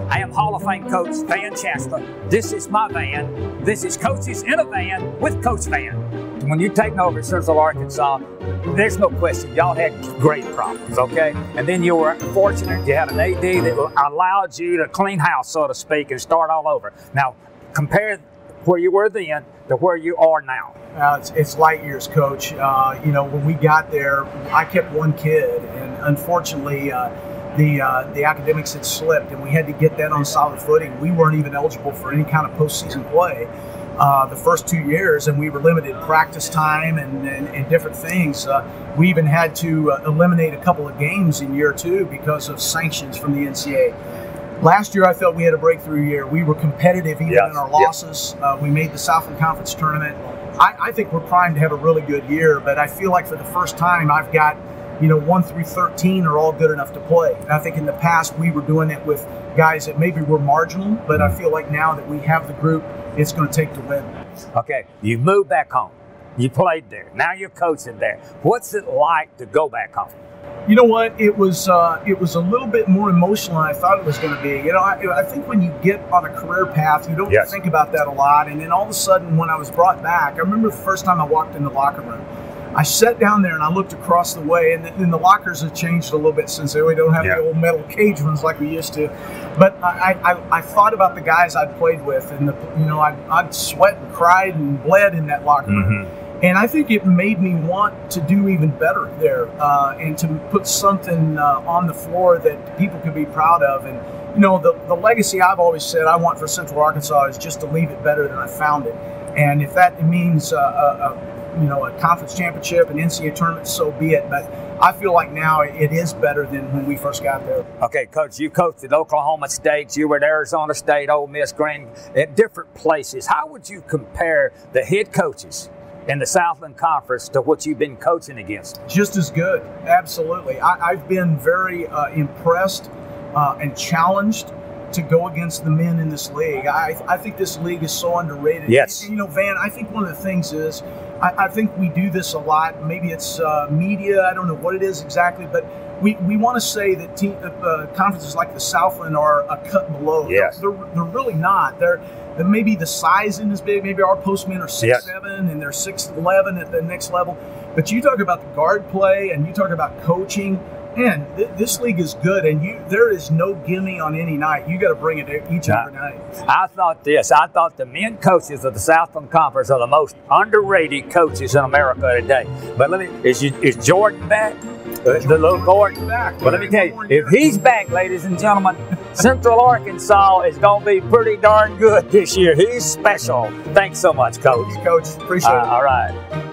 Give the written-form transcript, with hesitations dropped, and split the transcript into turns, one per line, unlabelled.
I am Hall of Fame coach Van Chancellor. This is my van. This is Coaches in a Van with Coach Van. When you take over Central Arkansas, there's no question, y'all had great problems, okay? And then you were fortunate, you had an AD that allowed you to clean house, so to speak, and start all over. Now, compare where you were then to where you are now.
It's light years, Coach. You know, when we got there, I kept one kid, and unfortunately, the academics had slipped, and we had to get that on solid footing. We weren't even eligible for any kind of postseason play the first 2 years, and we were limited practice time and different things. We even had to eliminate a couple of games in year 2 because of sanctions from the NCAA. Last year, I felt we had a breakthrough year. We were competitive even in our losses. We made the Southland Conference tournament. I think we're primed to have a really good year, but I feel like for the first time, I've got, you know, 1 through 13 are all good enough to play. And I think in the past, we were doing it with guys that maybe were marginal, but I feel like now that we have the group, it's going to take to win.
Okay, you moved back home. You played there. Now you're coaching there. What's it like to go back home?
You know what? It was a little bit more emotional than I thought it was going to be. You know, I think when you get on a career path, you don't think about that a lot. And then all of a sudden, when I was brought back, I remember the first time I walked in the locker room. I sat down there and I looked across the way, and the lockers have changed a little bit since we don't have the old metal cage ones like we used to. But I thought about the guys I'd played with, and I'd sweat and cried and bled in that locker room. And I think it made me want to do even better there, and to put something on the floor that people could be proud of. And you know, the legacy I've always said I want for Central Arkansas is just to leave it better than I found it. And if that means a conference championship, an NCAA tournament, so be it. But I feel like now it is better than when we first got there.
Okay, Coach, you coached at Oklahoma State, you were at Arizona State, Ole Miss, Green, at different places. How would you compare the head coaches in the Southland Conference to what you've been coaching against?
Just as good, absolutely. I've been very impressed and challenged to go against the men in this league. I think this league is so underrated.
Yes.
You know, Van, I think one of the things is, I think we do this a lot. Maybe it's media, I don't know what it is exactly, but we want to say that conferences like the Southland are a cut below.
Yes.
They're really not. Maybe the size isn't as big. Maybe our postmen are 6'7", and they're 6'11" at the next level. But you talk about the guard play, and you talk about coaching. Man, this league is good, and there is no gimme on any night. You got to bring it each and every night.
I thought the men coaches of the Southland Conference are the most underrated coaches in America today. But is Jordan back? The little Gordon back. But let me tell you, if he's back, ladies and gentlemen, Central Arkansas is going to be pretty darn good this year. He's special. Thanks so much, Coach.
Thank you, Coach. Appreciate it.
All right.